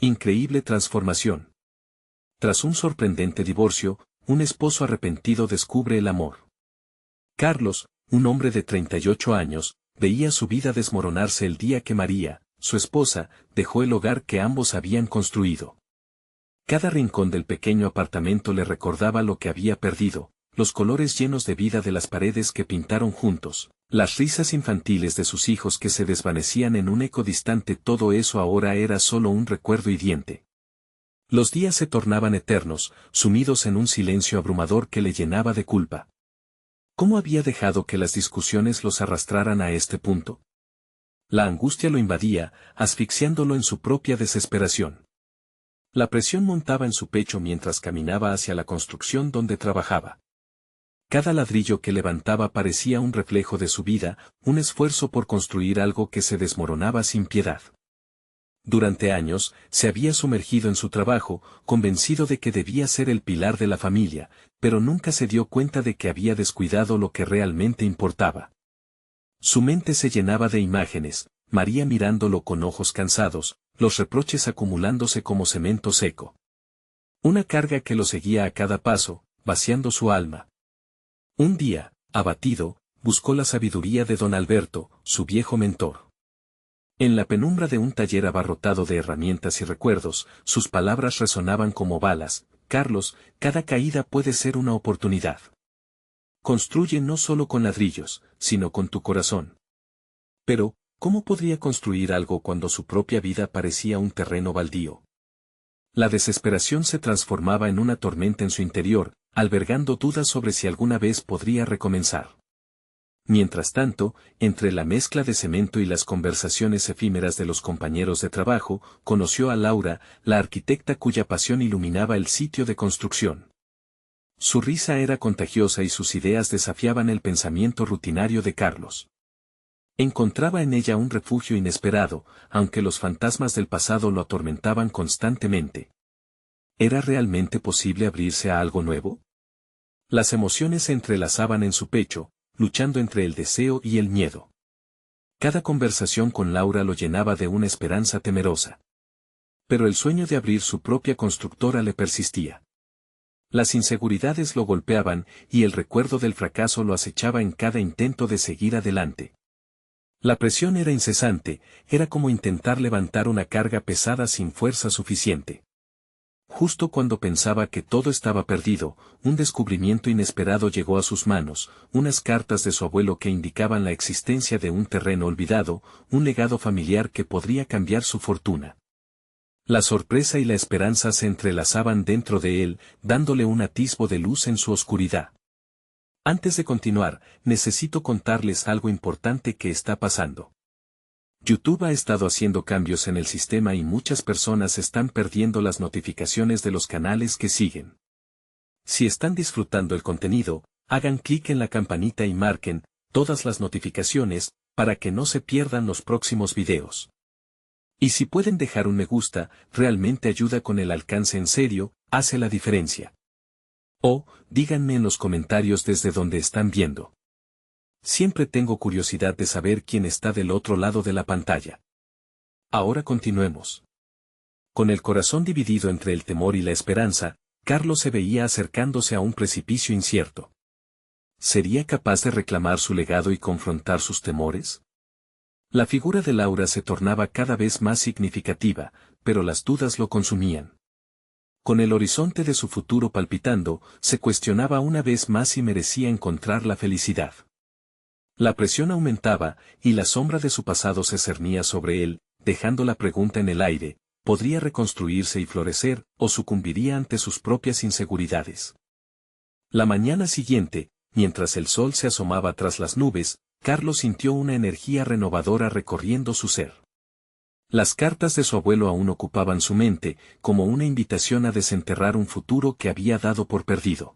Increíble transformación. Tras un sorprendente divorcio, un esposo arrepentido descubre el amor. Carlos, un hombre de 38 años, veía su vida desmoronarse el día que María, su esposa, dejó el hogar que ambos habían construido. Cada rincón del pequeño apartamento le recordaba lo que había perdido, los colores llenos de vida de las paredes que pintaron juntos, las risas infantiles de sus hijos que se desvanecían en un eco distante. Todo eso ahora era solo un recuerdo hiriente. Los días se tornaban eternos, sumidos en un silencio abrumador que le llenaba de culpa. ¿Cómo había dejado que las discusiones los arrastraran a este punto? La angustia lo invadía, asfixiándolo en su propia desesperación. La presión montaba en su pecho mientras caminaba hacia la construcción donde trabajaba. Cada ladrillo que levantaba parecía un reflejo de su vida, un esfuerzo por construir algo que se desmoronaba sin piedad. Durante años, se había sumergido en su trabajo, convencido de que debía ser el pilar de la familia, pero nunca se dio cuenta de que había descuidado lo que realmente importaba. Su mente se llenaba de imágenes, María mirándolo con ojos cansados, los reproches acumulándose como cemento seco. Una carga que lo seguía a cada paso, vaciando su alma. Un día, abatido, buscó la sabiduría de don Alberto, su viejo mentor. En la penumbra de un taller abarrotado de herramientas y recuerdos, sus palabras resonaban como balas: Carlos, cada caída puede ser una oportunidad. Construye no solo con ladrillos, sino con tu corazón. Pero, ¿cómo podría construir algo cuando su propia vida parecía un terreno baldío? La desesperación se transformaba en una tormenta en su interior, albergando dudas sobre si alguna vez podría recomenzar. Mientras tanto, entre la mezcla de cemento y las conversaciones efímeras de los compañeros de trabajo, conoció a Laura, la arquitecta cuya pasión iluminaba el sitio de construcción. Su risa era contagiosa y sus ideas desafiaban el pensamiento rutinario de Carlos. Encontraba en ella un refugio inesperado, aunque los fantasmas del pasado lo atormentaban constantemente. ¿Era realmente posible abrirse a algo nuevo? Las emociones se entrelazaban en su pecho, luchando entre el deseo y el miedo. Cada conversación con Laura lo llenaba de una esperanza temerosa. Pero el sueño de abrir su propia constructora le persistía. Las inseguridades lo golpeaban, y el recuerdo del fracaso lo acechaba en cada intento de seguir adelante. La presión era incesante, era como intentar levantar una carga pesada sin fuerza suficiente. Justo cuando pensaba que todo estaba perdido, un descubrimiento inesperado llegó a sus manos, unas cartas de su abuelo que indicaban la existencia de un terreno olvidado, un legado familiar que podría cambiar su fortuna. La sorpresa y la esperanza se entrelazaban dentro de él, dándole un atisbo de luz en su oscuridad. Antes de continuar, necesito contarles algo importante que está pasando. YouTube ha estado haciendo cambios en el sistema y muchas personas están perdiendo las notificaciones de los canales que siguen. Si están disfrutando el contenido, hagan clic en la campanita y marquen todas las notificaciones para que no se pierdan los próximos videos. Y si pueden dejar un me gusta, realmente ayuda con el alcance, en serio, hace la diferencia. O, díganme en los comentarios desde donde están viendo. Siempre tengo curiosidad de saber quién está del otro lado de la pantalla. Ahora continuemos. Con el corazón dividido entre el temor y la esperanza, Carlos se veía acercándose a un precipicio incierto. ¿Sería capaz de reclamar su legado y confrontar sus temores? La figura de Laura se tornaba cada vez más significativa, pero las dudas lo consumían. Con el horizonte de su futuro palpitando, se cuestionaba una vez más si merecía encontrar la felicidad. La presión aumentaba, y la sombra de su pasado se cernía sobre él, dejando la pregunta en el aire: ¿podría reconstruirse y florecer, o sucumbiría ante sus propias inseguridades? La mañana siguiente, mientras el sol se asomaba tras las nubes, Carlos sintió una energía renovadora recorriendo su ser. Las cartas de su abuelo aún ocupaban su mente, como una invitación a desenterrar un futuro que había dado por perdido.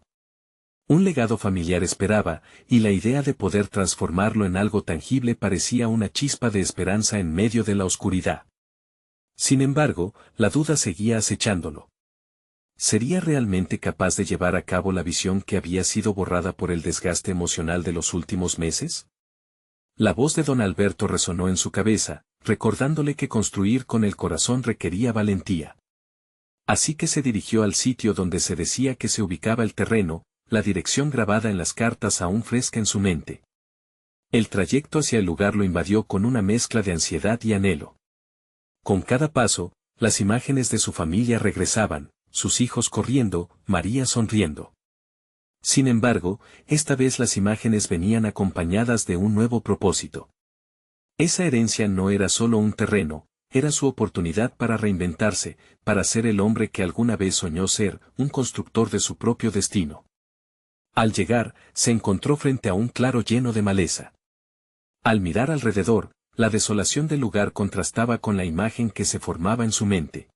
Un legado familiar esperaba, y la idea de poder transformarlo en algo tangible parecía una chispa de esperanza en medio de la oscuridad. Sin embargo, la duda seguía acechándolo. ¿Sería realmente capaz de llevar a cabo la visión que había sido borrada por el desgaste emocional de los últimos meses? La voz de don Alberto resonó en su cabeza: recordándole que construir con el corazón requería valentía. Así que se dirigió al sitio donde se decía que se ubicaba el terreno, la dirección grabada en las cartas aún fresca en su mente. El trayecto hacia el lugar lo invadió con una mezcla de ansiedad y anhelo. Con cada paso, las imágenes de su familia regresaban, sus hijos corriendo, María sonriendo. Sin embargo, esta vez las imágenes venían acompañadas de un nuevo propósito. Esa herencia no era solo un terreno, era su oportunidad para reinventarse, para ser el hombre que alguna vez soñó ser, un constructor de su propio destino. Al llegar, se encontró frente a un claro lleno de maleza. Al mirar alrededor, la desolación del lugar contrastaba con la imagen que se formaba en su mente.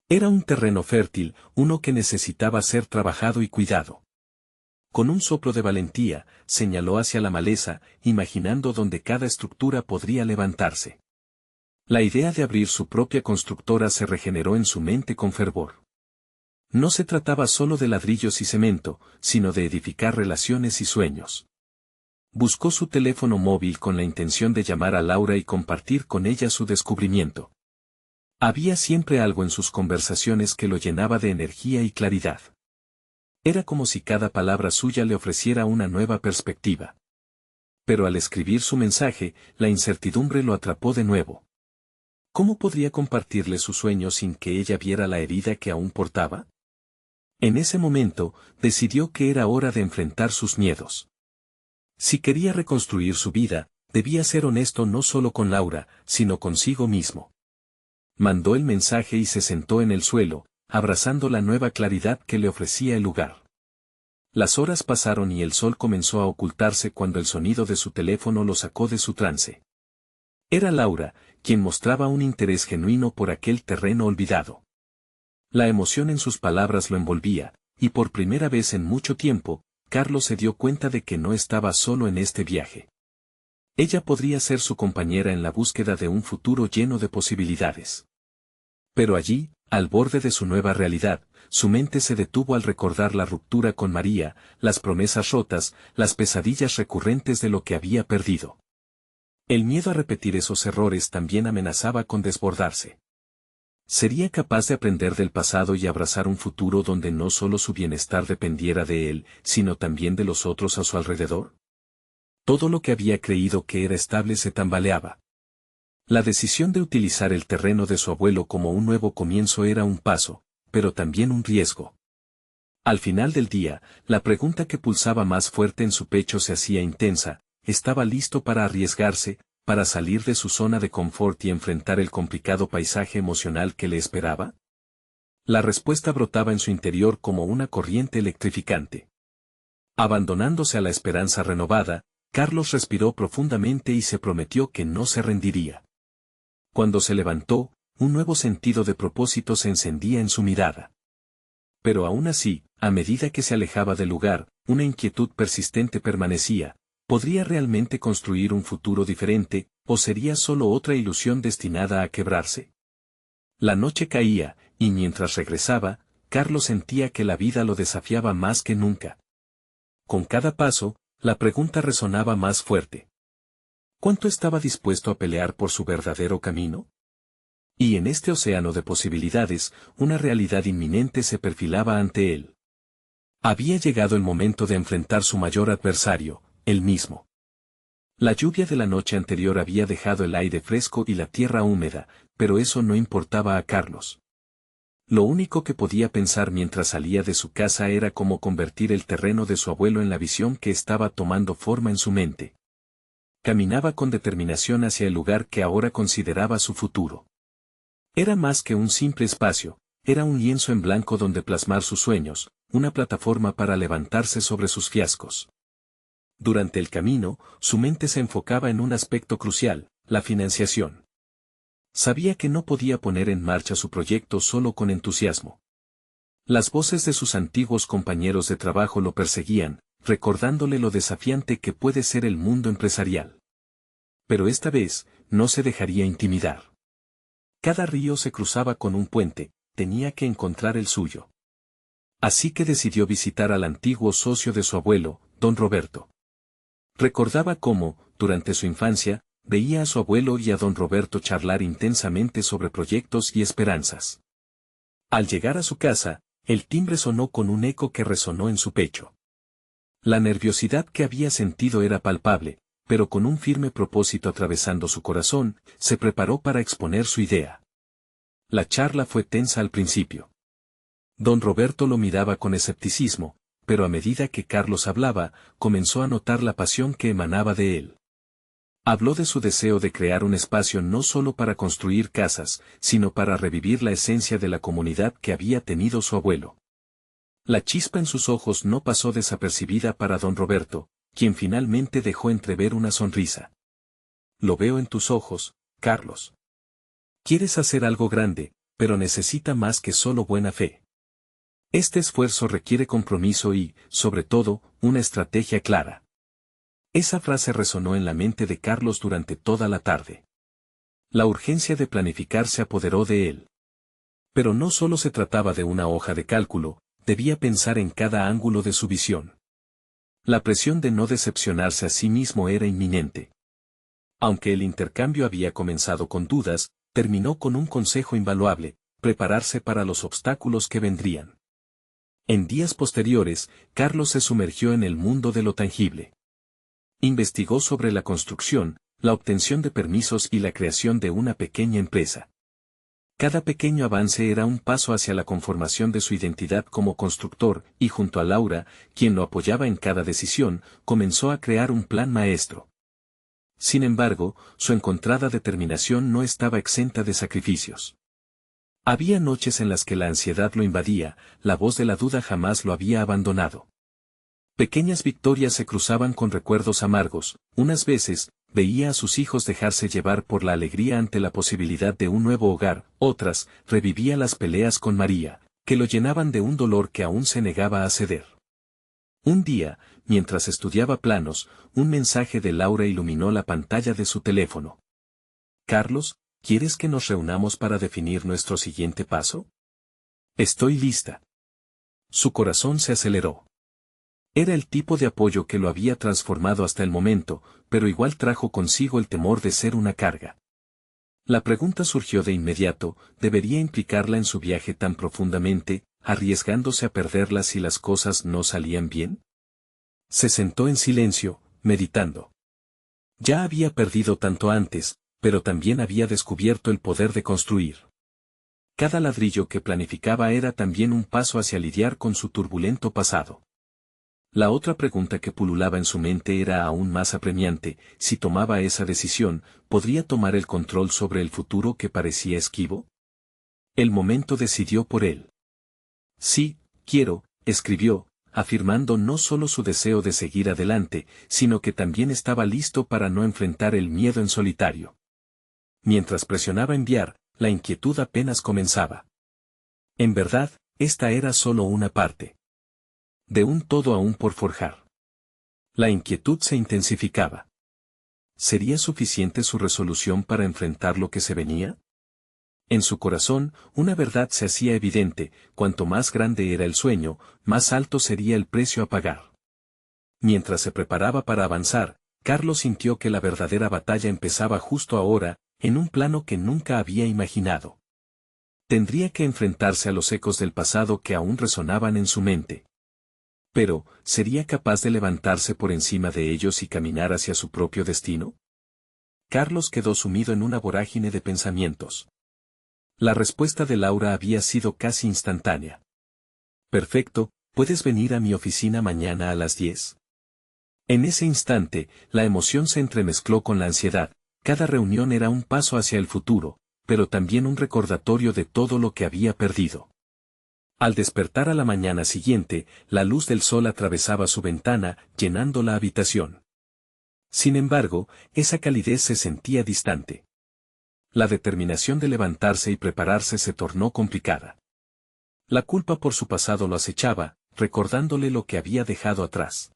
Era un terreno fértil, uno que necesitaba ser trabajado y cuidado. Con un soplo de valentía, señaló hacia la maleza, imaginando donde cada estructura podría levantarse. La idea de abrir su propia constructora se regeneró en su mente con fervor. No se trataba solo de ladrillos y cemento, sino de edificar relaciones y sueños. Buscó su teléfono móvil con la intención de llamar a Laura y compartir con ella su descubrimiento. Había siempre algo en sus conversaciones que lo llenaba de energía y claridad. Era como si cada palabra suya le ofreciera una nueva perspectiva. Pero al escribir su mensaje, la incertidumbre lo atrapó de nuevo. ¿Cómo podría compartirle su sueño sin que ella viera la herida que aún portaba? En ese momento, decidió que era hora de enfrentar sus miedos. Si quería reconstruir su vida, debía ser honesto no solo con Laura, sino consigo mismo. Mandó el mensaje y se sentó en el suelo, abrazando la nueva claridad que le ofrecía el lugar. Las horas pasaron y el sol comenzó a ocultarse cuando el sonido de su teléfono lo sacó de su trance. Era Laura, quien mostraba un interés genuino por aquel terreno olvidado. La emoción en sus palabras lo envolvía, y por primera vez en mucho tiempo, Carlos se dio cuenta de que no estaba solo en este viaje. Ella podría ser su compañera en la búsqueda de un futuro lleno de posibilidades. Pero allí, al borde de su nueva realidad, su mente se detuvo al recordar la ruptura con María, las promesas rotas, las pesadillas recurrentes de lo que había perdido. El miedo a repetir esos errores también amenazaba con desbordarse. ¿Sería capaz de aprender del pasado y abrazar un futuro donde no solo su bienestar dependiera de él, sino también de los otros a su alrededor? Todo lo que había creído que era estable se tambaleaba. La decisión de utilizar el terreno de su abuelo como un nuevo comienzo era un paso, pero también un riesgo. Al final del día, la pregunta que pulsaba más fuerte en su pecho se hacía intensa: ¿estaba listo para arriesgarse, para salir de su zona de confort y enfrentar el complicado paisaje emocional que le esperaba? La respuesta brotaba en su interior como una corriente electrificante. Abandonándose a la esperanza renovada, Carlos respiró profundamente y se prometió que no se rendiría. Cuando se levantó, un nuevo sentido de propósito se encendía en su mirada. Pero aún así, a medida que se alejaba del lugar, una inquietud persistente permanecía: ¿podría realmente construir un futuro diferente, o sería solo otra ilusión destinada a quebrarse? La noche caía, y mientras regresaba, Carlos sentía que la vida lo desafiaba más que nunca. Con cada paso, la pregunta resonaba más fuerte. ¿Cuánto estaba dispuesto a pelear por su verdadero camino? Y en este océano de posibilidades, una realidad inminente se perfilaba ante él. Había llegado el momento de enfrentar su mayor adversario, él mismo. La lluvia de la noche anterior había dejado el aire fresco y la tierra húmeda, pero eso no importaba a Carlos. Lo único que podía pensar mientras salía de su casa era cómo convertir el terreno de su abuelo en la visión que estaba tomando forma en su mente. Caminaba con determinación hacia el lugar que ahora consideraba su futuro. Era más que un simple espacio, era un lienzo en blanco donde plasmar sus sueños, una plataforma para levantarse sobre sus fiascos. Durante el camino, su mente se enfocaba en un aspecto crucial: la financiación. Sabía que no podía poner en marcha su proyecto solo con entusiasmo. Las voces de sus antiguos compañeros de trabajo lo perseguían, recordándole lo desafiante que puede ser el mundo empresarial. Pero esta vez, no se dejaría intimidar. Cada río se cruzaba con un puente, tenía que encontrar el suyo. Así que decidió visitar al antiguo socio de su abuelo, don Roberto. Recordaba cómo, durante su infancia, veía a su abuelo y a don Roberto charlar intensamente sobre proyectos y esperanzas. Al llegar a su casa, el timbre sonó con un eco que resonó en su pecho. La nerviosidad que había sentido era palpable, pero con un firme propósito atravesando su corazón, se preparó para exponer su idea. La charla fue tensa al principio. Don Roberto lo miraba con escepticismo, pero a medida que Carlos hablaba, comenzó a notar la pasión que emanaba de él. Habló de su deseo de crear un espacio no solo para construir casas, sino para revivir la esencia de la comunidad que había tenido su abuelo. La chispa en sus ojos no pasó desapercibida para don Roberto, quien finalmente dejó entrever una sonrisa. Lo veo en tus ojos, Carlos. Quieres hacer algo grande, pero necesita más que solo buena fe. Este esfuerzo requiere compromiso y, sobre todo, una estrategia clara. Esa frase resonó en la mente de Carlos durante toda la tarde. La urgencia de planificar se apoderó de él. Pero no solo se trataba de una hoja de cálculo, debía pensar en cada ángulo de su visión. La presión de no decepcionarse a sí mismo era inminente. Aunque el intercambio había comenzado con dudas, terminó con un consejo invaluable: prepararse para los obstáculos que vendrían. En días posteriores, Carlos se sumergió en el mundo de lo tangible. Investigó sobre la construcción, la obtención de permisos y la creación de una pequeña empresa. Cada pequeño avance era un paso hacia la conformación de su identidad como constructor, y junto a Laura, quien lo apoyaba en cada decisión, comenzó a crear un plan maestro. Sin embargo, su encontrada determinación no estaba exenta de sacrificios. Había noches en las que la ansiedad lo invadía, la voz de la duda jamás lo había abandonado. Pequeñas victorias se cruzaban con recuerdos amargos, unas veces, veía a sus hijos dejarse llevar por la alegría ante la posibilidad de un nuevo hogar, otras, revivía las peleas con María, que lo llenaban de un dolor que aún se negaba a ceder. Un día, mientras estudiaba planos, un mensaje de Laura iluminó la pantalla de su teléfono. «Carlos, ¿quieres que nos reunamos para definir nuestro siguiente paso?» «Estoy lista». Su corazón se aceleró. Era el tipo de apoyo que lo había transformado hasta el momento, pero igual trajo consigo el temor de ser una carga. La pregunta surgió de inmediato: ¿debería implicarla en su viaje tan profundamente, arriesgándose a perderla si las cosas no salían bien? Se sentó en silencio, meditando. Ya había perdido tanto antes, pero también había descubierto el poder de construir. Cada ladrillo que planificaba era también un paso hacia lidiar con su turbulento pasado. La otra pregunta que pululaba en su mente era aún más apremiante: si tomaba esa decisión, ¿podría tomar el control sobre el futuro que parecía esquivo? El momento decidió por él. «Sí, quiero», escribió, afirmando no solo su deseo de seguir adelante, sino que también estaba listo para no enfrentar el miedo en solitario. Mientras presionaba enviar, la inquietud apenas comenzaba. En verdad, esta era solo una parte de un todo aún por forjar. La inquietud se intensificaba. ¿Sería suficiente su resolución para enfrentar lo que se venía? En su corazón, una verdad se hacía evidente: cuanto más grande era el sueño, más alto sería el precio a pagar. Mientras se preparaba para avanzar, Carlos sintió que la verdadera batalla empezaba justo ahora, en un plano que nunca había imaginado. Tendría que enfrentarse a los ecos del pasado que aún resonaban en su mente. Pero, ¿sería capaz de levantarse por encima de ellos y caminar hacia su propio destino? Carlos quedó sumido en una vorágine de pensamientos. La respuesta de Laura había sido casi instantánea. «Perfecto, ¿puedes venir a mi oficina mañana a las 10? En ese instante, la emoción se entremezcló con la ansiedad. Cada reunión era un paso hacia el futuro, pero también un recordatorio de todo lo que había perdido. Al despertar a la mañana siguiente, la luz del sol atravesaba su ventana, llenando la habitación. Sin embargo, esa calidez se sentía distante. La determinación de levantarse y prepararse se tornó complicada. La culpa por su pasado lo acechaba, recordándole lo que había dejado atrás.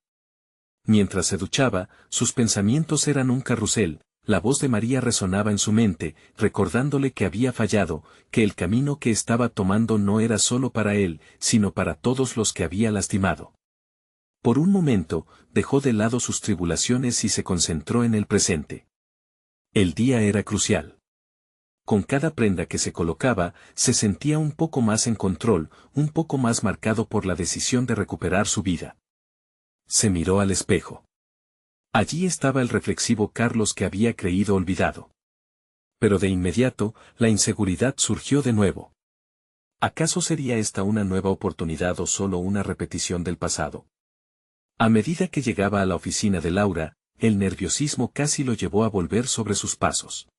Mientras se duchaba, sus pensamientos eran un carrusel. La voz de María resonaba en su mente, recordándole que había fallado, que el camino que estaba tomando no era solo para él, sino para todos los que había lastimado. Por un momento, dejó de lado sus tribulaciones y se concentró en el presente. El día era crucial. Con cada prenda que se colocaba, se sentía un poco más en control, un poco más marcado por la decisión de recuperar su vida. Se miró al espejo. Allí estaba el reflexivo Carlos que había creído olvidado. Pero de inmediato, la inseguridad surgió de nuevo. ¿Acaso sería esta una nueva oportunidad o solo una repetición del pasado? A medida que llegaba a la oficina de Laura, el nerviosismo casi lo llevó a volver sobre sus pasos.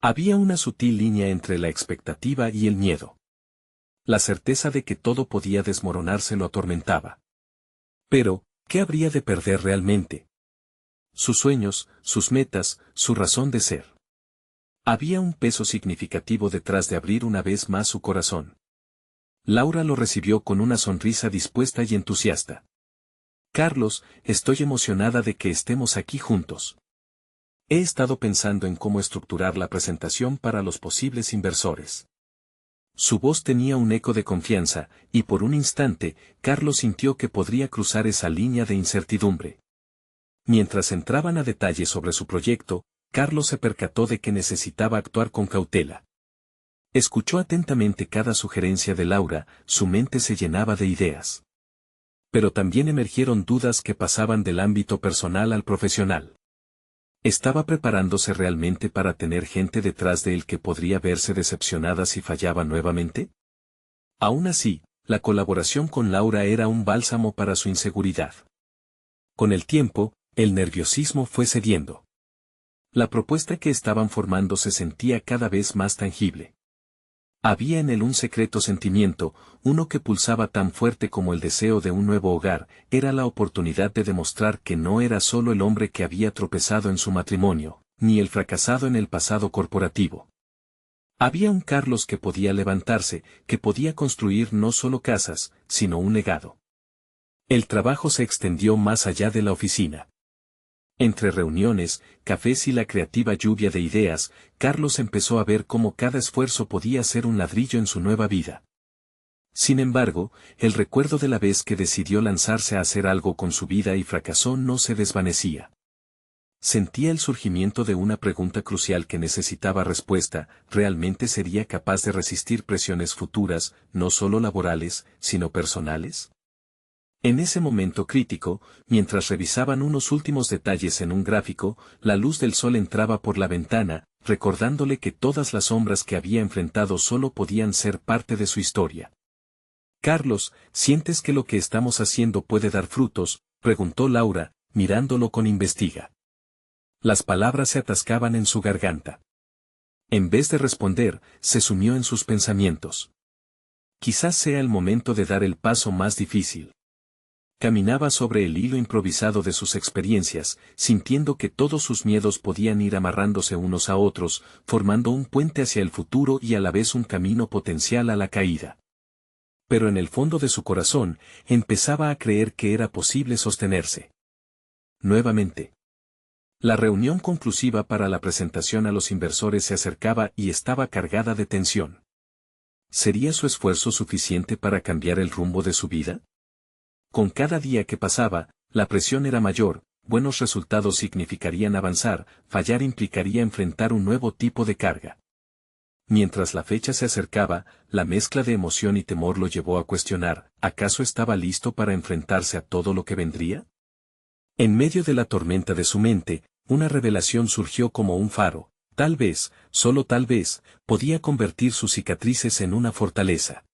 Había una sutil línea entre la expectativa y el miedo. La certeza de que todo podía desmoronarse lo atormentaba. Pero, ¿qué habría de perder realmente? Sus sueños, sus metas, su razón de ser. Había un peso significativo detrás de abrir una vez más su corazón. Laura lo recibió con una sonrisa dispuesta y entusiasta. Carlos, estoy emocionada de que estemos aquí juntos. He estado pensando en cómo estructurar la presentación para los posibles inversores. Su voz tenía un eco de confianza, y por un instante, Carlos sintió que podría cruzar esa línea de incertidumbre. Mientras entraban a detalle sobre su proyecto, Carlos se percató de que necesitaba actuar con cautela. Escuchó atentamente cada sugerencia de Laura, su mente se llenaba de ideas. Pero también emergieron dudas que pasaban del ámbito personal al profesional. ¿Estaba preparándose realmente para tener gente detrás de él que podría verse decepcionada si fallaba nuevamente? Aún así, la colaboración con Laura era un bálsamo para su inseguridad. Con el tiempo, el nerviosismo fue cediendo. La propuesta que estaban formando se sentía cada vez más tangible. Había en él un secreto sentimiento, uno que pulsaba tan fuerte como el deseo de un nuevo hogar, era la oportunidad de demostrar que no era solo el hombre que había tropezado en su matrimonio, ni el fracasado en el pasado corporativo. Había un Carlos que podía levantarse, que podía construir no solo casas, sino un legado. El trabajo se extendió más allá de la oficina. Entre reuniones, cafés y la creativa lluvia de ideas, Carlos empezó a ver cómo cada esfuerzo podía ser un ladrillo en su nueva vida. Sin embargo, el recuerdo de la vez que decidió lanzarse a hacer algo con su vida y fracasó no se desvanecía. Sentía el surgimiento de una pregunta crucial que necesitaba respuesta: ¿realmente sería capaz de resistir presiones futuras, no solo laborales, sino personales? En ese momento crítico, mientras revisaban unos últimos detalles en un gráfico, la luz del sol entraba por la ventana, recordándole que todas las sombras que había enfrentado solo podían ser parte de su historia. «Carlos, ¿sientes que lo que estamos haciendo puede dar frutos?», preguntó Laura, mirándolo con investiga. Las palabras se atascaban en su garganta. En vez de responder, se sumió en sus pensamientos. Quizás sea el momento de dar el paso más difícil. Caminaba sobre el hilo improvisado de sus experiencias, sintiendo que todos sus miedos podían ir amarrándose unos a otros, formando un puente hacia el futuro y a la vez un camino potencial a la caída. Pero en el fondo de su corazón, empezaba a creer que era posible sostenerse. Nuevamente. La reunión conclusiva para la presentación a los inversores se acercaba y estaba cargada de tensión. ¿Sería su esfuerzo suficiente para cambiar el rumbo de su vida? Con cada día que pasaba, la presión era mayor, buenos resultados significarían avanzar, fallar implicaría enfrentar un nuevo tipo de carga. Mientras la fecha se acercaba, la mezcla de emoción y temor lo llevó a cuestionar: ¿acaso estaba listo para enfrentarse a todo lo que vendría? En medio de la tormenta de su mente, una revelación surgió como un faro: tal vez, solo tal vez, podía convertir sus cicatrices en una fortaleza.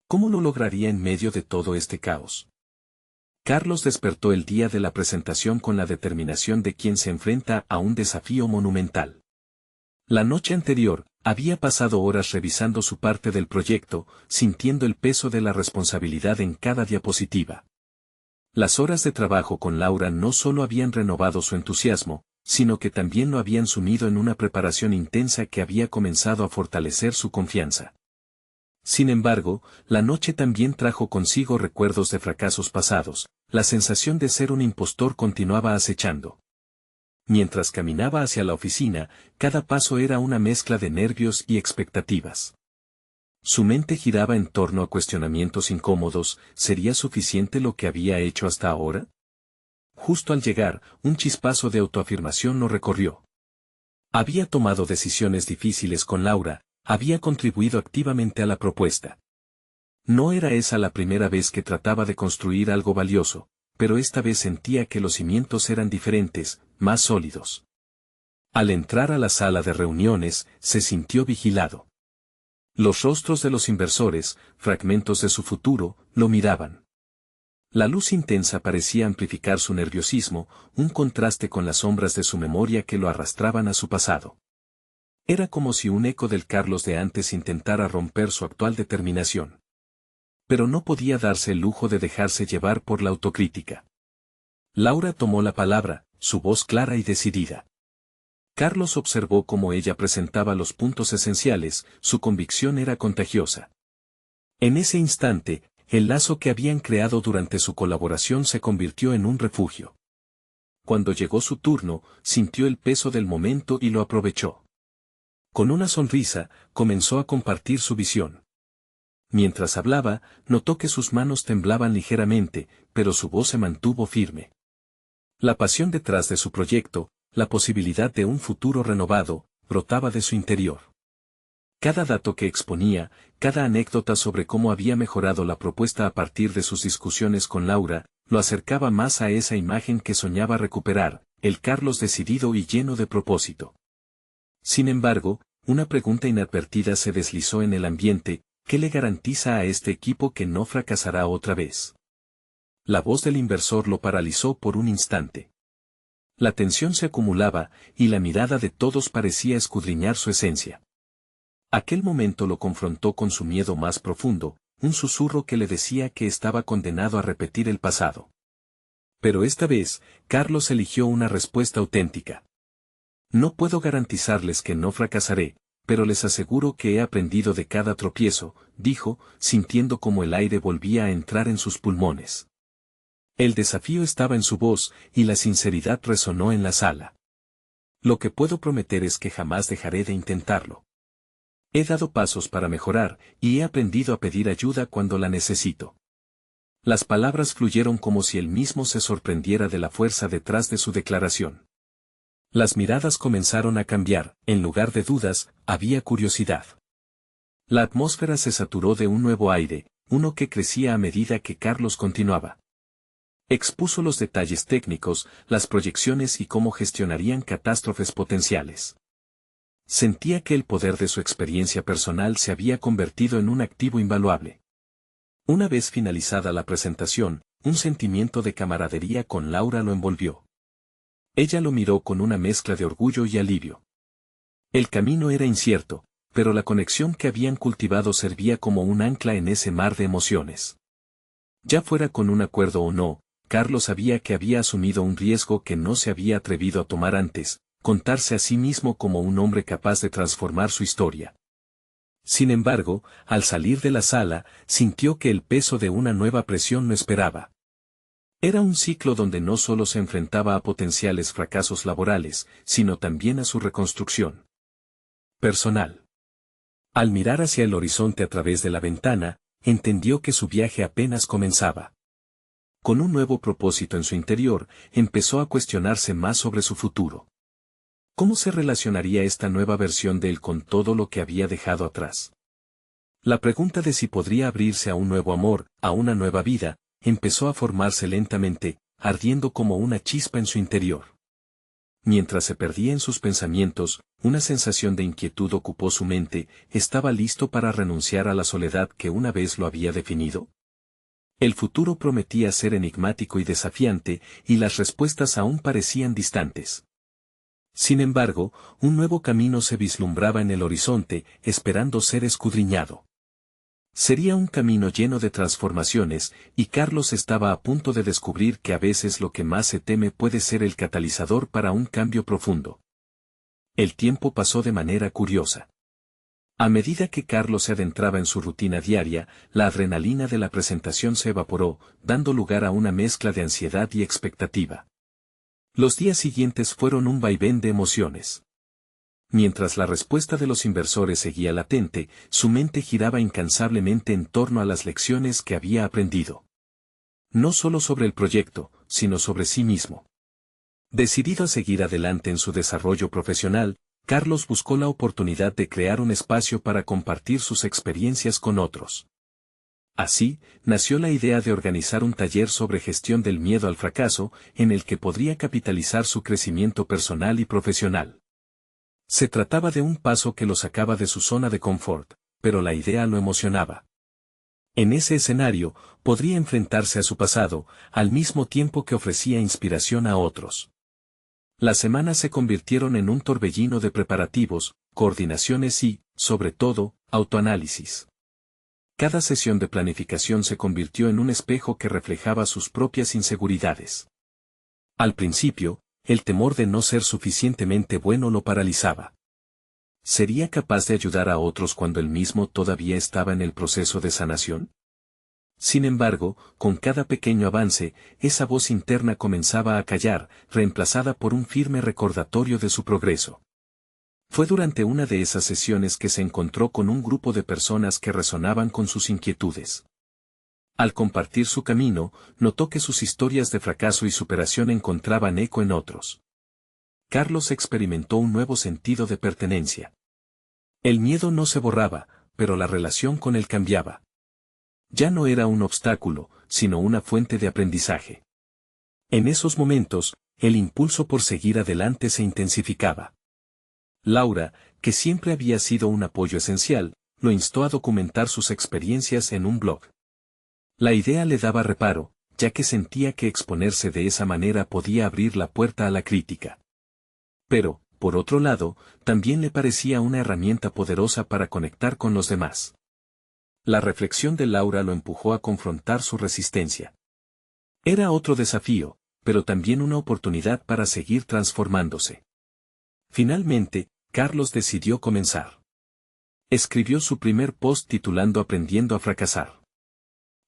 ¿Cómo lo lograría en medio de todo este caos? Carlos despertó el día de la presentación con la determinación de quien se enfrenta a un desafío monumental. La noche anterior, había pasado horas revisando su parte del proyecto, sintiendo el peso de la responsabilidad en cada diapositiva. Las horas de trabajo con Laura no solo habían renovado su entusiasmo, sino que también lo habían sumido en una preparación intensa que había comenzado a fortalecer su confianza. Sin embargo, la noche también trajo consigo recuerdos de fracasos pasados, la sensación de ser un impostor continuaba acechando. Mientras caminaba hacia la oficina, cada paso era una mezcla de nervios y expectativas. Su mente giraba en torno a cuestionamientos incómodos: ¿sería suficiente lo que había hecho hasta ahora? Justo al llegar, un chispazo de autoafirmación lo recorrió. Había tomado decisiones difíciles con Laura, había contribuido activamente a la propuesta. No era esa la primera vez que trataba de construir algo valioso, pero esta vez sentía que los cimientos eran diferentes, más sólidos. Al entrar a la sala de reuniones, se sintió vigilado. Los rostros de los inversores, fragmentos de su futuro, lo miraban. La luz intensa parecía amplificar su nerviosismo, un contraste con las sombras de su memoria que lo arrastraban a su pasado. Era como si un eco del Carlos de antes intentara romper su actual determinación. Pero no podía darse el lujo de dejarse llevar por la autocrítica. Laura tomó la palabra, su voz clara y decidida. Carlos observó cómo ella presentaba los puntos esenciales, su convicción era contagiosa. En ese instante, el lazo que habían creado durante su colaboración se convirtió en un refugio. Cuando llegó su turno, sintió el peso del momento y lo aprovechó. Con una sonrisa, comenzó a compartir su visión. Mientras hablaba, notó que sus manos temblaban ligeramente, pero su voz se mantuvo firme. La pasión detrás de su proyecto, la posibilidad de un futuro renovado, brotaba de su interior. Cada dato que exponía, cada anécdota sobre cómo había mejorado la propuesta a partir de sus discusiones con Laura, lo acercaba más a esa imagen que soñaba recuperar, el Carlos decidido y lleno de propósito. Sin embargo, una pregunta inadvertida se deslizó en el ambiente: ¿qué le garantiza a este equipo que no fracasará otra vez? La voz del inversor lo paralizó por un instante. La tensión se acumulaba, y la mirada de todos parecía escudriñar su esencia. Aquel momento lo confrontó con su miedo más profundo, un susurro que le decía que estaba condenado a repetir el pasado. Pero esta vez, Carlos eligió una respuesta auténtica. No puedo garantizarles que no fracasaré, pero les aseguro que he aprendido de cada tropiezo, dijo, sintiendo como el aire volvía a entrar en sus pulmones. El desafío estaba en su voz, y la sinceridad resonó en la sala. Lo que puedo prometer es que jamás dejaré de intentarlo. He dado pasos para mejorar, y he aprendido a pedir ayuda cuando la necesito. Las palabras fluyeron como si él mismo se sorprendiera de la fuerza detrás de su declaración. Las miradas comenzaron a cambiar, en lugar de dudas, había curiosidad. La atmósfera se saturó de un nuevo aire, uno que crecía a medida que Carlos continuaba. Expuso los detalles técnicos, las proyecciones y cómo gestionarían catástrofes potenciales. Sentía que el poder de su experiencia personal se había convertido en un activo invaluable. Una vez finalizada la presentación, un sentimiento de camaradería con Laura lo envolvió. Ella lo miró con una mezcla de orgullo y alivio. El camino era incierto, pero la conexión que habían cultivado servía como un ancla en ese mar de emociones. Ya fuera con un acuerdo o no, Carlos sabía que había asumido un riesgo que no se había atrevido a tomar antes: contarse a sí mismo como un hombre capaz de transformar su historia. Sin embargo, al salir de la sala, sintió que el peso de una nueva presión lo esperaba. Era un ciclo donde no solo se enfrentaba a potenciales fracasos laborales, sino también a su reconstrucción personal. Al mirar hacia el horizonte a través de la ventana, entendió que su viaje apenas comenzaba. Con un nuevo propósito en su interior, empezó a cuestionarse más sobre su futuro. ¿Cómo se relacionaría esta nueva versión de él con todo lo que había dejado atrás? La pregunta de si podría abrirse a un nuevo amor, a una nueva vida, empezó a formarse lentamente, ardiendo como una chispa en su interior. Mientras se perdía en sus pensamientos, una sensación de inquietud ocupó su mente. ¿Estaba listo para renunciar a la soledad que una vez lo había definido? El futuro prometía ser enigmático y desafiante, y las respuestas aún parecían distantes. Sin embargo, un nuevo camino se vislumbraba en el horizonte, esperando ser escudriñado. Sería un camino lleno de transformaciones, y Carlos estaba a punto de descubrir que a veces lo que más se teme puede ser el catalizador para un cambio profundo. El tiempo pasó de manera curiosa. A medida que Carlos se adentraba en su rutina diaria, la adrenalina de la presentación se evaporó, dando lugar a una mezcla de ansiedad y expectativa. Los días siguientes fueron un vaivén de emociones. Mientras la respuesta de los inversores seguía latente, su mente giraba incansablemente en torno a las lecciones que había aprendido. No solo sobre el proyecto, sino sobre sí mismo. Decidido a seguir adelante en su desarrollo profesional, Carlos buscó la oportunidad de crear un espacio para compartir sus experiencias con otros. Así, nació la idea de organizar un taller sobre gestión del miedo al fracaso, en el que podría capitalizar su crecimiento personal y profesional. Se trataba de un paso que lo sacaba de su zona de confort, pero la idea lo emocionaba. En ese escenario, podría enfrentarse a su pasado, al mismo tiempo que ofrecía inspiración a otros. Las semanas se convirtieron en un torbellino de preparativos, coordinaciones y, sobre todo, autoanálisis. Cada sesión de planificación se convirtió en un espejo que reflejaba sus propias inseguridades. Al principio, el temor de no ser suficientemente bueno lo paralizaba. ¿Sería capaz de ayudar a otros cuando él mismo todavía estaba en el proceso de sanación? Sin embargo, con cada pequeño avance, esa voz interna comenzaba a callar, reemplazada por un firme recordatorio de su progreso. Fue durante una de esas sesiones que se encontró con un grupo de personas que resonaban con sus inquietudes. Al compartir su camino, notó que sus historias de fracaso y superación encontraban eco en otros. Carlos experimentó un nuevo sentido de pertenencia. El miedo no se borraba, pero la relación con él cambiaba. Ya no era un obstáculo, sino una fuente de aprendizaje. En esos momentos, el impulso por seguir adelante se intensificaba. Laura, que siempre había sido un apoyo esencial, lo instó a documentar sus experiencias en un blog. La idea le daba reparo, ya que sentía que exponerse de esa manera podía abrir la puerta a la crítica. Pero, por otro lado, también le parecía una herramienta poderosa para conectar con los demás. La reflexión de Laura lo empujó a confrontar su resistencia. Era otro desafío, pero también una oportunidad para seguir transformándose. Finalmente, Carlos decidió comenzar. Escribió su primer post titulando Aprendiendo a fracasar.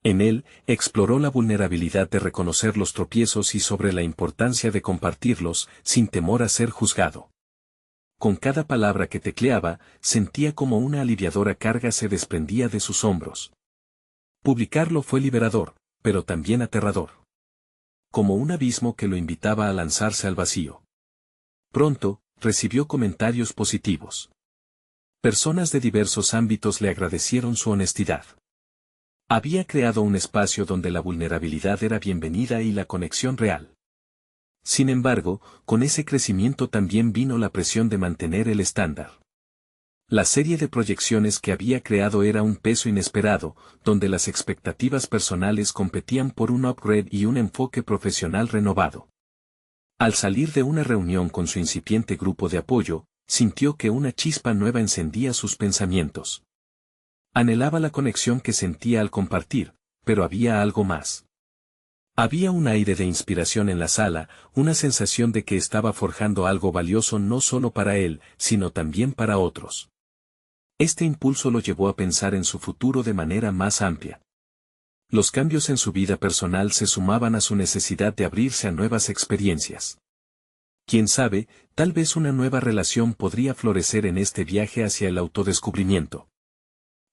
En él, exploró la vulnerabilidad de reconocer los tropiezos y sobre la importancia de compartirlos, sin temor a ser juzgado. Con cada palabra que tecleaba, sentía como una aliviadora carga se desprendía de sus hombros. Publicarlo fue liberador, pero también aterrador. Como un abismo que lo invitaba a lanzarse al vacío. Pronto, recibió comentarios positivos. Personas de diversos ámbitos le agradecieron su honestidad. Había creado un espacio donde la vulnerabilidad era bienvenida y la conexión real. Sin embargo, con ese crecimiento también vino la presión de mantener el estándar. La serie de proyecciones que había creado era un peso inesperado, donde las expectativas personales competían por un upgrade y un enfoque profesional renovado. Al salir de una reunión con su incipiente grupo de apoyo, sintió que una chispa nueva encendía sus pensamientos. Anhelaba la conexión que sentía al compartir, pero había algo más. Había un aire de inspiración en la sala, una sensación de que estaba forjando algo valioso no solo para él, sino también para otros. Este impulso lo llevó a pensar en su futuro de manera más amplia. Los cambios en su vida personal se sumaban a su necesidad de abrirse a nuevas experiencias. Quién sabe, tal vez una nueva relación podría florecer en este viaje hacia el autodescubrimiento.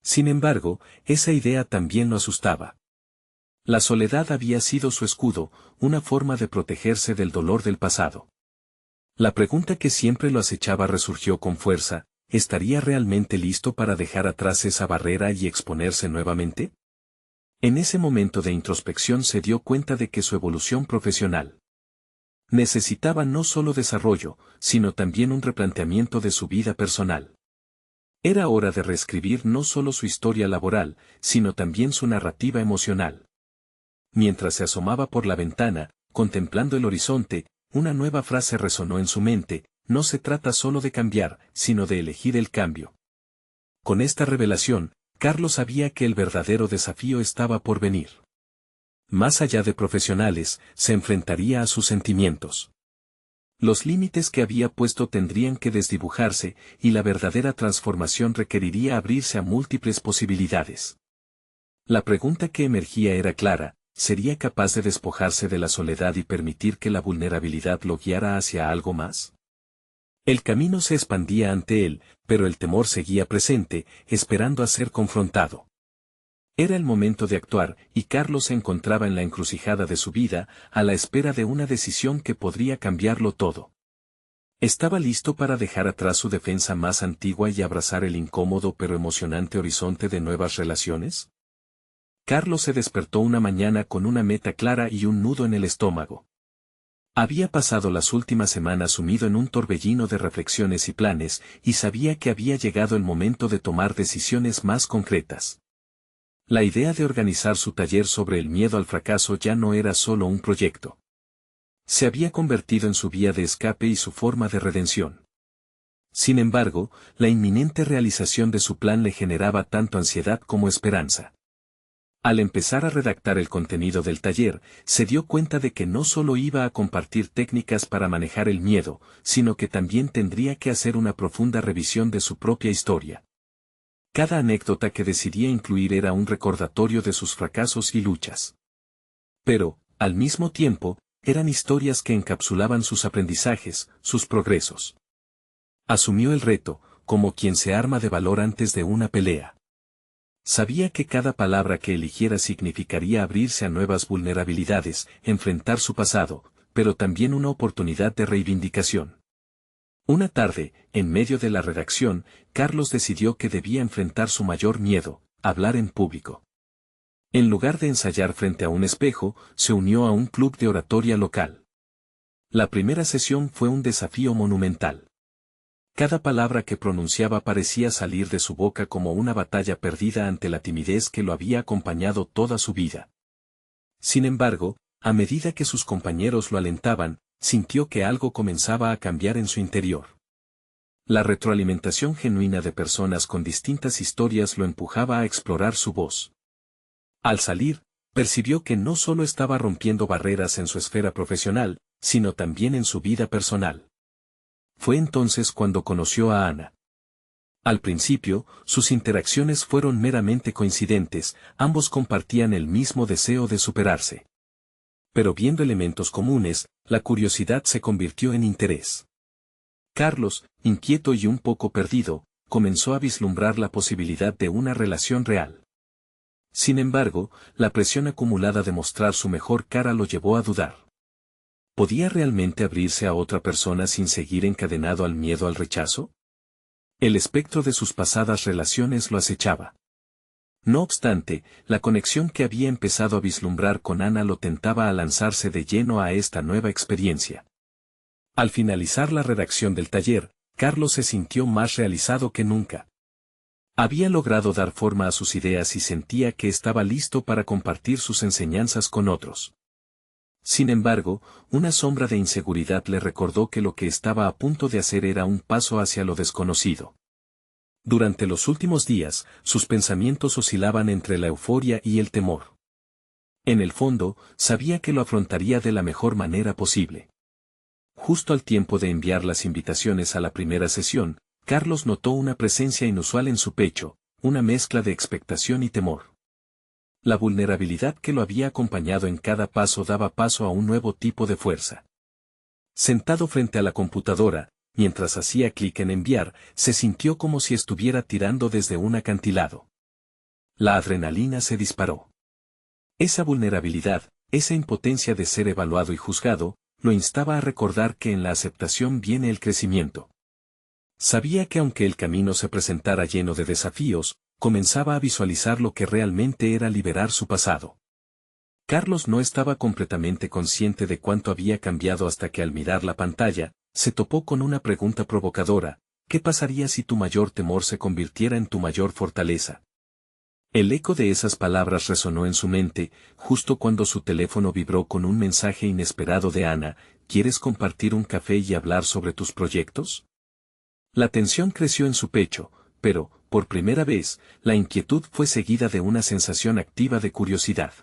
Sin embargo, esa idea también lo asustaba. La soledad había sido su escudo, una forma de protegerse del dolor del pasado. La pregunta que siempre lo acechaba resurgió con fuerza: ¿estaría realmente listo para dejar atrás esa barrera y exponerse nuevamente? En ese momento de introspección se dio cuenta de que su evolución profesional necesitaba no solo desarrollo, sino también un replanteamiento de su vida personal. Era hora de reescribir no solo su historia laboral, sino también su narrativa emocional. Mientras se asomaba por la ventana, contemplando el horizonte, una nueva frase resonó en su mente: no se trata solo de cambiar, sino de elegir el cambio. Con esta revelación, Carlos sabía que el verdadero desafío estaba por venir. Más allá de profesionales, se enfrentaría a sus sentimientos. Los límites que había puesto tendrían que desdibujarse, y la verdadera transformación requeriría abrirse a múltiples posibilidades. La pregunta que emergía era clara: ¿sería capaz de despojarse de la soledad y permitir que la vulnerabilidad lo guiara hacia algo más? El camino se expandía ante él, pero el temor seguía presente, esperando a ser confrontado. Era el momento de actuar, y Carlos se encontraba en la encrucijada de su vida, a la espera de una decisión que podría cambiarlo todo. Estaba listo para dejar atrás su defensa más antigua y abrazar el incómodo pero emocionante horizonte de nuevas relaciones. Carlos se despertó una mañana con una meta clara y un nudo en el estómago. Había pasado las últimas semanas sumido en un torbellino de reflexiones y planes, y sabía que había llegado el momento de tomar decisiones más concretas. La idea de organizar su taller sobre el miedo al fracaso ya no era solo un proyecto. Se había convertido en su vía de escape y su forma de redención. Sin embargo, la inminente realización de su plan le generaba tanto ansiedad como esperanza. Al empezar a redactar el contenido del taller, se dio cuenta de que no solo iba a compartir técnicas para manejar el miedo, sino que también tendría que hacer una profunda revisión de su propia historia. Cada anécdota que decidía incluir era un recordatorio de sus fracasos y luchas. Pero, al mismo tiempo, eran historias que encapsulaban sus aprendizajes, sus progresos. Asumió el reto, como quien se arma de valor antes de una pelea. Sabía que cada palabra que eligiera significaría abrirse a nuevas vulnerabilidades, enfrentar su pasado, pero también una oportunidad de reivindicación. Una tarde, en medio de la redacción, Carlos decidió que debía enfrentar su mayor miedo, hablar en público. En lugar de ensayar frente a un espejo, se unió a un club de oratoria local. La primera sesión fue un desafío monumental. Cada palabra que pronunciaba parecía salir de su boca como una batalla perdida ante la timidez que lo había acompañado toda su vida. Sin embargo, a medida que sus compañeros lo alentaban, sintió que algo comenzaba a cambiar en su interior. La retroalimentación genuina de personas con distintas historias lo empujaba a explorar su voz. Al salir, percibió que no solo estaba rompiendo barreras en su esfera profesional, sino también en su vida personal. Fue entonces cuando conoció a Ana. Al principio, sus interacciones fueron meramente coincidentes, ambos compartían el mismo deseo de superarse. Pero viendo elementos comunes, la curiosidad se convirtió en interés. Carlos, inquieto y un poco perdido, comenzó a vislumbrar la posibilidad de una relación real. Sin embargo, la presión acumulada de mostrar su mejor cara lo llevó a dudar. ¿Podía realmente abrirse a otra persona sin seguir encadenado al miedo al rechazo? El espectro de sus pasadas relaciones lo acechaba. No obstante, la conexión que había empezado a vislumbrar con Ana lo tentaba a lanzarse de lleno a esta nueva experiencia. Al finalizar la redacción del taller, Carlos se sintió más realizado que nunca. Había logrado dar forma a sus ideas y sentía que estaba listo para compartir sus enseñanzas con otros. Sin embargo, una sombra de inseguridad le recordó que lo que estaba a punto de hacer era un paso hacia lo desconocido. Durante los últimos días, sus pensamientos oscilaban entre la euforia y el temor. En el fondo, sabía que lo afrontaría de la mejor manera posible. Justo al tiempo de enviar las invitaciones a la primera sesión, Carlos notó una presencia inusual en su pecho, una mezcla de expectación y temor. La vulnerabilidad que lo había acompañado en cada paso daba paso a un nuevo tipo de fuerza. Sentado frente a la computadora, mientras hacía clic en enviar, se sintió como si estuviera tirando desde un acantilado. La adrenalina se disparó. Esa vulnerabilidad, esa impotencia de ser evaluado y juzgado, lo instaba a recordar que en la aceptación viene el crecimiento. Sabía que aunque el camino se presentara lleno de desafíos, comenzaba a visualizar lo que realmente era liberar su pasado. Carlos no estaba completamente consciente de cuánto había cambiado hasta que al mirar la pantalla, se topó con una pregunta provocadora: ¿qué pasaría si tu mayor temor se convirtiera en tu mayor fortaleza? El eco de esas palabras resonó en su mente, justo cuando su teléfono vibró con un mensaje inesperado de Ana: ¿quieres compartir un café y hablar sobre tus proyectos? La tensión creció en su pecho, pero, por primera vez, la inquietud fue seguida de una sensación activa de curiosidad.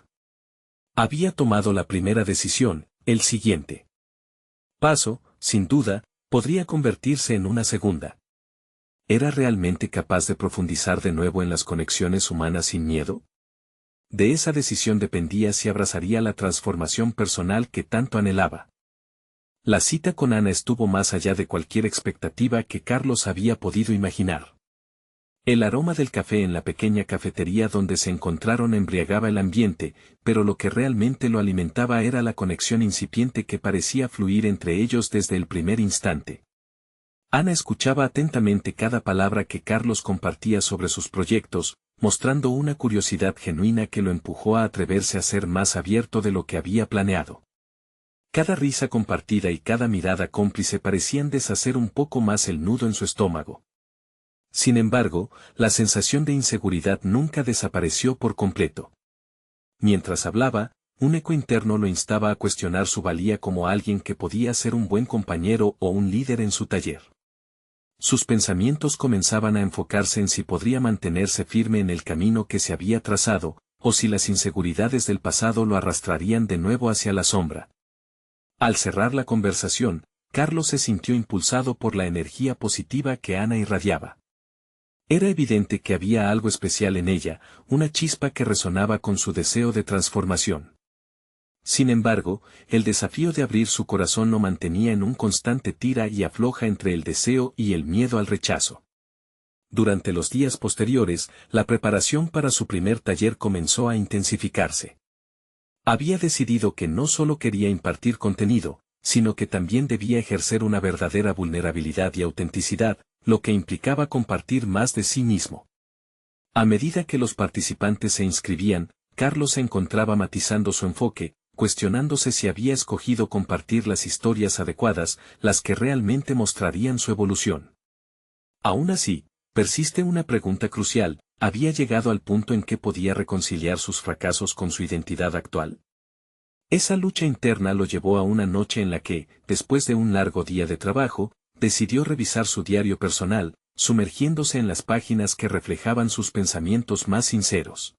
Había tomado la primera decisión, el siguiente paso, sin duda, podría convertirse en una segunda. ¿Era realmente capaz de profundizar de nuevo en las conexiones humanas sin miedo? De esa decisión dependía si abrazaría la transformación personal que tanto anhelaba. La cita con Ana estuvo más allá de cualquier expectativa que Carlos había podido imaginar. El aroma del café en la pequeña cafetería donde se encontraron embriagaba el ambiente, pero lo que realmente lo alimentaba era la conexión incipiente que parecía fluir entre ellos desde el primer instante. Ana escuchaba atentamente cada palabra que Carlos compartía sobre sus proyectos, mostrando una curiosidad genuina que lo empujó a atreverse a ser más abierto de lo que había planeado. Cada risa compartida y cada mirada cómplice parecían deshacer un poco más el nudo en su estómago. Sin embargo, la sensación de inseguridad nunca desapareció por completo. Mientras hablaba, un eco interno lo instaba a cuestionar su valía como alguien que podía ser un buen compañero o un líder en su taller. Sus pensamientos comenzaban a enfocarse en si podría mantenerse firme en el camino que se había trazado, o si las inseguridades del pasado lo arrastrarían de nuevo hacia la sombra. Al cerrar la conversación, Carlos se sintió impulsado por la energía positiva que Ana irradiaba. Era evidente que había algo especial en ella, una chispa que resonaba con su deseo de transformación. Sin embargo, el desafío de abrir su corazón lo mantenía en un constante tira y afloja entre el deseo y el miedo al rechazo. Durante los días posteriores, la preparación para su primer taller comenzó a intensificarse. Había decidido que no solo quería impartir contenido, sino que también debía ejercer una verdadera vulnerabilidad y autenticidad, lo que implicaba compartir más de sí mismo. A medida que los participantes se inscribían, Carlos se encontraba matizando su enfoque, cuestionándose si había escogido compartir las historias adecuadas, las que realmente mostrarían su evolución. Aún así, persiste una pregunta crucial: ¿había llegado al punto en que podía reconciliar sus fracasos con su identidad actual? Esa lucha interna lo llevó a una noche en la que, después de un largo día de trabajo, decidió revisar su diario personal, sumergiéndose en las páginas que reflejaban sus pensamientos más sinceros.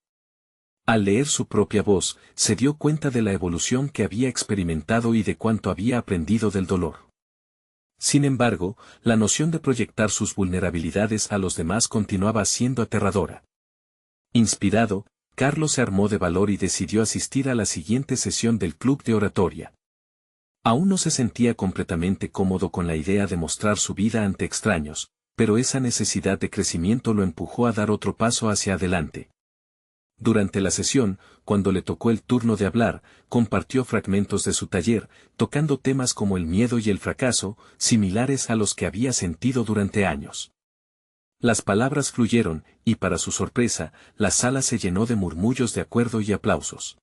Al leer su propia voz, se dio cuenta de la evolución que había experimentado y de cuánto había aprendido del dolor. Sin embargo, la noción de proyectar sus vulnerabilidades a los demás continuaba siendo aterradora. Inspirado, Carlos se armó de valor y decidió asistir a la siguiente sesión del club de oratoria. Aún no se sentía completamente cómodo con la idea de mostrar su vida ante extraños, pero esa necesidad de crecimiento lo empujó a dar otro paso hacia adelante. Durante la sesión, cuando le tocó el turno de hablar, compartió fragmentos de su taller, tocando temas como el miedo y el fracaso, similares a los que había sentido durante años. Las palabras fluyeron, y para su sorpresa, la sala se llenó de murmullos de acuerdo y aplausos.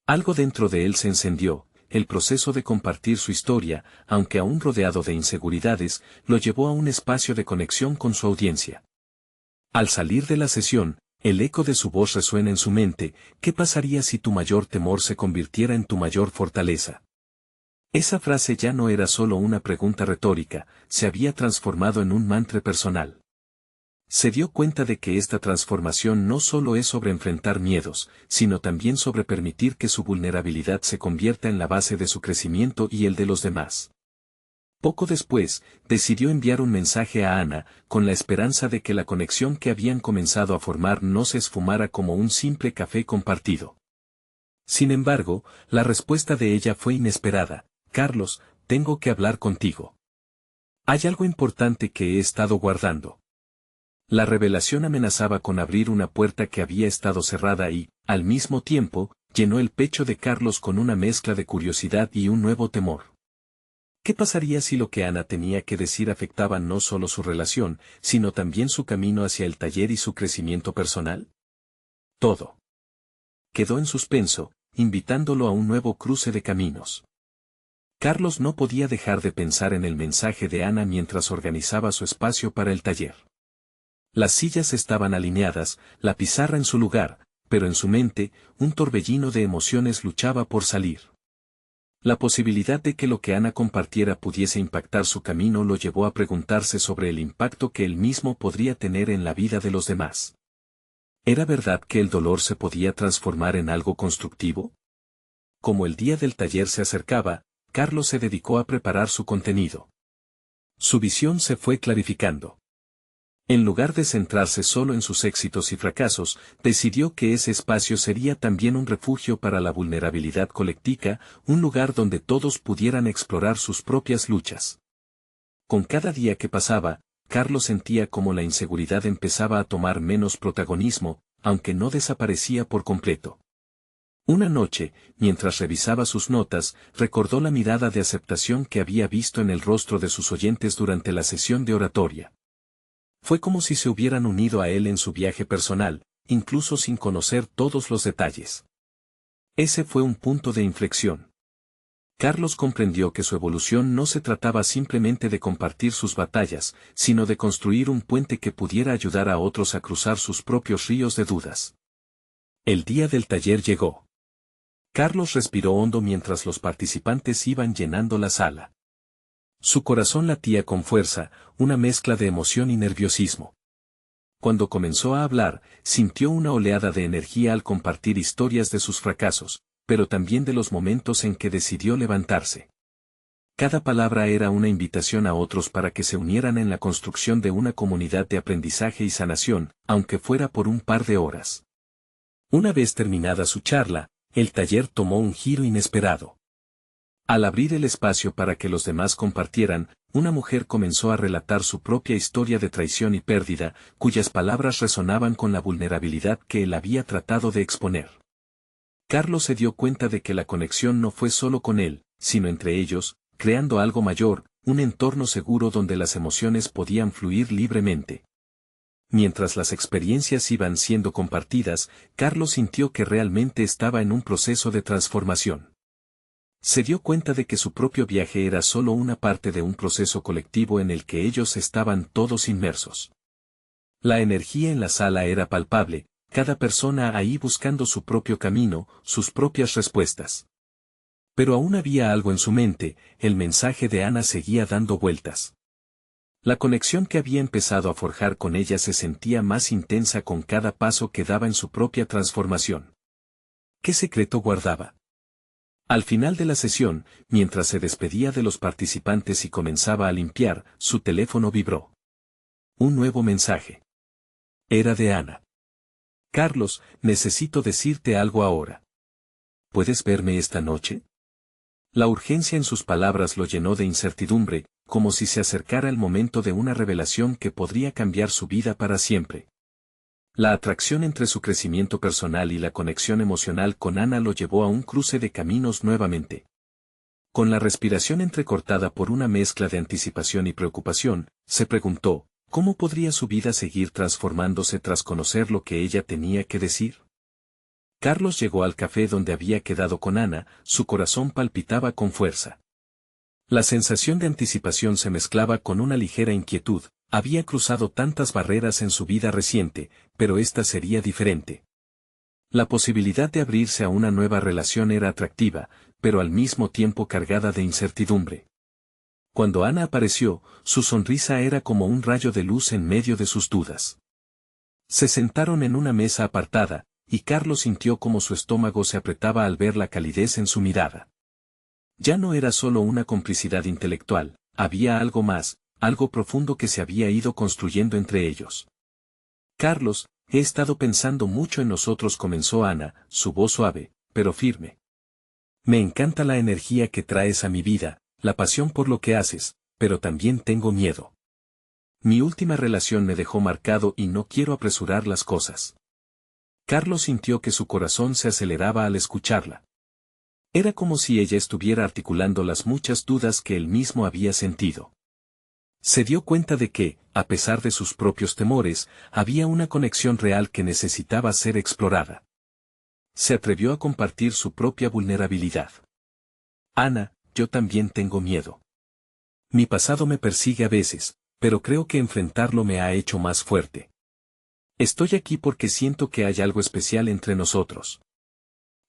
Algo dentro de él se encendió. El proceso de compartir su historia, aunque aún rodeado de inseguridades, lo llevó a un espacio de conexión con su audiencia. Al salir de la sesión, el eco de su voz resuena en su mente: ¿qué pasaría si tu mayor temor se convirtiera en tu mayor fortaleza? Esa frase ya no era solo una pregunta retórica, se había transformado en un mantra personal. Se dio cuenta de que esta transformación no solo es sobre enfrentar miedos, sino también sobre permitir que su vulnerabilidad se convierta en la base de su crecimiento y el de los demás. Poco después, decidió enviar un mensaje a Ana, con la esperanza de que la conexión que habían comenzado a formar no se esfumara como un simple café compartido. Sin embargo, la respuesta de ella fue inesperada: Carlos, tengo que hablar contigo. Hay algo importante que he estado guardando. La revelación amenazaba con abrir una puerta que había estado cerrada y, al mismo tiempo, llenó el pecho de Carlos con una mezcla de curiosidad y un nuevo temor. ¿Qué pasaría si lo que Ana tenía que decir afectaba no solo su relación, sino también su camino hacia el taller y su crecimiento personal? Todo quedó en suspenso, invitándolo a un nuevo cruce de caminos. Carlos no podía dejar de pensar en el mensaje de Ana mientras organizaba su espacio para el taller. Las sillas estaban alineadas, la pizarra en su lugar, pero en su mente, un torbellino de emociones luchaba por salir. La posibilidad de que lo que Ana compartiera pudiese impactar su camino lo llevó a preguntarse sobre el impacto que él mismo podría tener en la vida de los demás. ¿Era verdad que el dolor se podía transformar en algo constructivo? Como el día del taller se acercaba, Carlos se dedicó a preparar su contenido. Su visión se fue clarificando. En lugar de centrarse solo en sus éxitos y fracasos, decidió que ese espacio sería también un refugio para la vulnerabilidad colectiva, un lugar donde todos pudieran explorar sus propias luchas. Con cada día que pasaba, Carlos sentía como la inseguridad empezaba a tomar menos protagonismo, aunque no desaparecía por completo. Una noche, mientras revisaba sus notas, recordó la mirada de aceptación que había visto en el rostro de sus oyentes durante la sesión de oratoria. Fue como si se hubieran unido a él en su viaje personal, incluso sin conocer todos los detalles. Ese fue un punto de inflexión. Carlos comprendió que su evolución no se trataba simplemente de compartir sus batallas, sino de construir un puente que pudiera ayudar a otros a cruzar sus propios ríos de dudas. El día del taller llegó. Carlos respiró hondo mientras los participantes iban llenando la sala. Su corazón latía con fuerza, una mezcla de emoción y nerviosismo. Cuando comenzó a hablar, sintió una oleada de energía al compartir historias de sus fracasos, pero también de los momentos en que decidió levantarse. Cada palabra era una invitación a otros para que se unieran en la construcción de una comunidad de aprendizaje y sanación, aunque fuera por un par de horas. Una vez terminada su charla, el taller tomó un giro inesperado. Al abrir el espacio para que los demás compartieran, una mujer comenzó a relatar su propia historia de traición y pérdida, cuyas palabras resonaban con la vulnerabilidad que él había tratado de exponer. Carlos se dio cuenta de que la conexión no fue solo con él, sino entre ellos, creando algo mayor, un entorno seguro donde las emociones podían fluir libremente. Mientras las experiencias iban siendo compartidas, Carlos sintió que realmente estaba en un proceso de transformación. Se dio cuenta de que su propio viaje era solo una parte de un proceso colectivo en el que ellos estaban todos inmersos. La energía en la sala era palpable, cada persona ahí buscando su propio camino, sus propias respuestas. Pero aún había algo en su mente, el mensaje de Ana seguía dando vueltas. La conexión que había empezado a forjar con ella se sentía más intensa con cada paso que daba en su propia transformación. ¿Qué secreto guardaba? Al final de la sesión, mientras se despedía de los participantes y comenzaba a limpiar, su teléfono vibró. Un nuevo mensaje. Era de Ana. Carlos, necesito decirte algo ahora. ¿Puedes verme esta noche? La urgencia en sus palabras lo llenó de incertidumbre, como si se acercara el momento de una revelación que podría cambiar su vida para siempre. La atracción entre su crecimiento personal y la conexión emocional con Ana lo llevó a un cruce de caminos nuevamente. Con la respiración entrecortada por una mezcla de anticipación y preocupación, se preguntó, ¿cómo podría su vida seguir transformándose tras conocer lo que ella tenía que decir? Carlos llegó al café donde había quedado con Ana, su corazón palpitaba con fuerza. La sensación de anticipación se mezclaba con una ligera inquietud, había cruzado tantas barreras en su vida reciente, pero esta sería diferente. La posibilidad de abrirse a una nueva relación era atractiva, pero al mismo tiempo cargada de incertidumbre. Cuando Ana apareció, su sonrisa era como un rayo de luz en medio de sus dudas. Se sentaron en una mesa apartada, y Carlos sintió como su estómago se apretaba al ver la calidez en su mirada. Ya no era solo una complicidad intelectual, había algo más, algo profundo que se había ido construyendo entre ellos. Carlos, he estado pensando mucho en nosotros, comenzó Ana, su voz suave, pero firme. Me encanta la energía que traes a mi vida, la pasión por lo que haces, pero también tengo miedo. Mi última relación me dejó marcado y no quiero apresurar las cosas. Carlos sintió que su corazón se aceleraba al escucharla. Era como si ella estuviera articulando las muchas dudas que él mismo había sentido. Se dio cuenta de que, a pesar de sus propios temores, había una conexión real que necesitaba ser explorada. Se atrevió a compartir su propia vulnerabilidad. Ana, yo también tengo miedo. Mi pasado me persigue a veces, pero creo que enfrentarlo me ha hecho más fuerte. Estoy aquí porque siento que hay algo especial entre nosotros.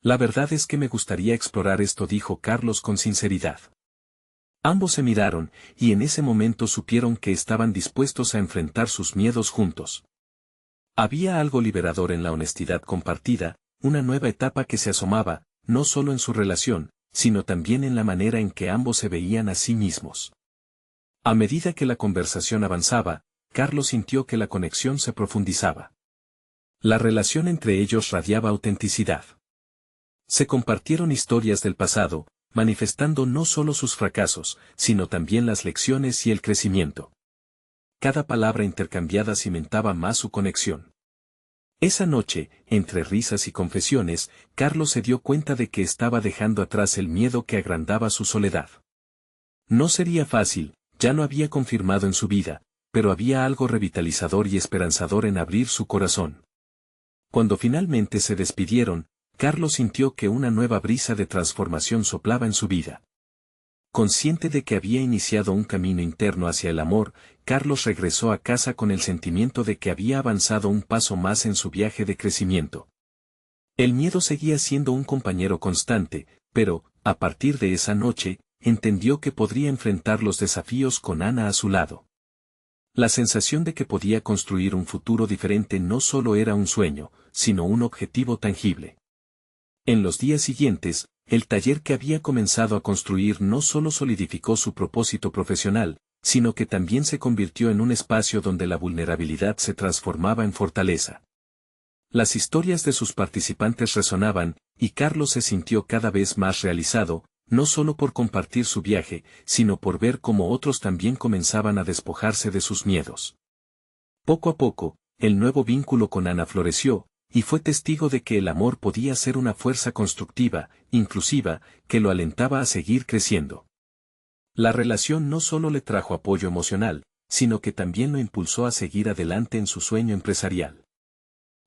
La verdad es que me gustaría explorar esto, dijo Carlos con sinceridad. Ambos se miraron, y en ese momento supieron que estaban dispuestos a enfrentar sus miedos juntos. Había algo liberador en la honestidad compartida, una nueva etapa que se asomaba, no solo en su relación, sino también en la manera en que ambos se veían a sí mismos. A medida que la conversación avanzaba, Carlos sintió que la conexión se profundizaba. La relación entre ellos radiaba autenticidad. Se compartieron historias del pasado, manifestando no solo sus fracasos, sino también las lecciones y el crecimiento. Cada palabra intercambiada cimentaba más su conexión. Esa noche, entre risas y confesiones, Carlos se dio cuenta de que estaba dejando atrás el miedo que agrandaba su soledad. No sería fácil, ya lo había confirmado en su vida, pero había algo revitalizador y esperanzador en abrir su corazón. Cuando finalmente se despidieron, Carlos sintió que una nueva brisa de transformación soplaba en su vida. Consciente de que había iniciado un camino interno hacia el amor, Carlos regresó a casa con el sentimiento de que había avanzado un paso más en su viaje de crecimiento. El miedo seguía siendo un compañero constante, pero, a partir de esa noche, entendió que podría enfrentar los desafíos con Ana a su lado. La sensación de que podía construir un futuro diferente no solo era un sueño, sino un objetivo tangible. En los días siguientes, el taller que había comenzado a construir no solo solidificó su propósito profesional, sino que también se convirtió en un espacio donde la vulnerabilidad se transformaba en fortaleza. Las historias de sus participantes resonaban, y Carlos se sintió cada vez más realizado, no solo por compartir su viaje, sino por ver cómo otros también comenzaban a despojarse de sus miedos. Poco a poco, el nuevo vínculo con Ana floreció, y fue testigo de que el amor podía ser una fuerza constructiva, inclusiva, que lo alentaba a seguir creciendo. La relación no solo le trajo apoyo emocional, sino que también lo impulsó a seguir adelante en su sueño empresarial.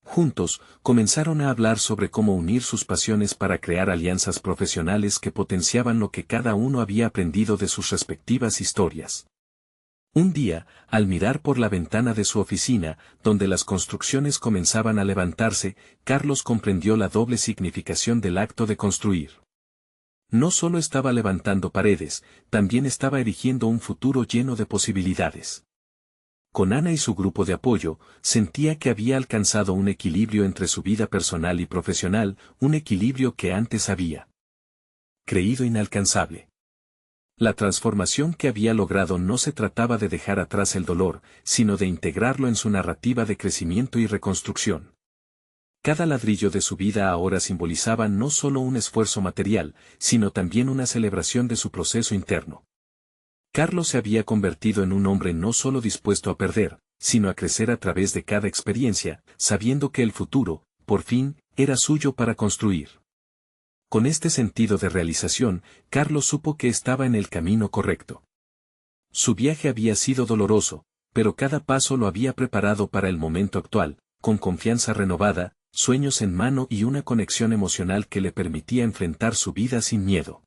Juntos, comenzaron a hablar sobre cómo unir sus pasiones para crear alianzas profesionales que potenciaban lo que cada uno había aprendido de sus respectivas historias. Un día, al mirar por la ventana de su oficina, donde las construcciones comenzaban a levantarse, Carlos comprendió la doble significación del acto de construir. No solo estaba levantando paredes, también estaba erigiendo un futuro lleno de posibilidades. Con Ana y su grupo de apoyo, sentía que había alcanzado un equilibrio entre su vida personal y profesional, un equilibrio que antes había creído inalcanzable. La transformación que había logrado no se trataba de dejar atrás el dolor, sino de integrarlo en su narrativa de crecimiento y reconstrucción. Cada ladrillo de su vida ahora simbolizaba no solo un esfuerzo material, sino también una celebración de su proceso interno. Carlos se había convertido en un hombre no solo dispuesto a perder, sino a crecer a través de cada experiencia, sabiendo que el futuro, por fin, era suyo para construir. Con este sentido de realización, Carlos supo que estaba en el camino correcto. Su viaje había sido doloroso, pero cada paso lo había preparado para el momento actual, con confianza renovada, sueños en mano y una conexión emocional que le permitía enfrentar su vida sin miedo.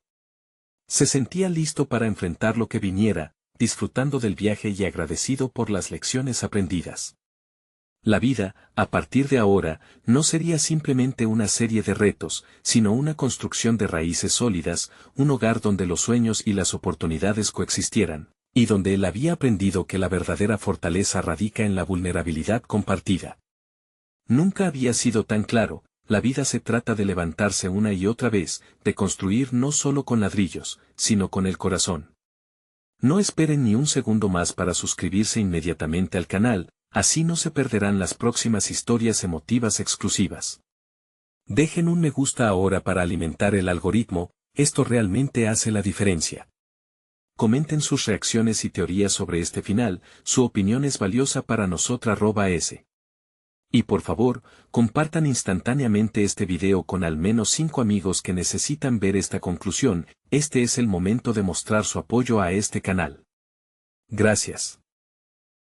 Se sentía listo para enfrentar lo que viniera, disfrutando del viaje y agradecido por las lecciones aprendidas. La vida, a partir de ahora, no sería simplemente una serie de retos, sino una construcción de raíces sólidas, un hogar donde los sueños y las oportunidades coexistieran, y donde él había aprendido que la verdadera fortaleza radica en la vulnerabilidad compartida. Nunca había sido tan claro, la vida se trata de levantarse una y otra vez, de construir no solo con ladrillos, sino con el corazón. No esperen ni un segundo más para suscribirse inmediatamente al canal, así no se perderán las próximas historias emotivas exclusivas. Dejen un me gusta ahora para alimentar el algoritmo, esto realmente hace la diferencia. Comenten sus reacciones y teorías sobre este final, su opinión es valiosa para nosotras. @s. Y por favor, compartan instantáneamente este video con al menos 5 amigos que necesitan ver esta conclusión, este es el momento de mostrar su apoyo a este canal. Gracias.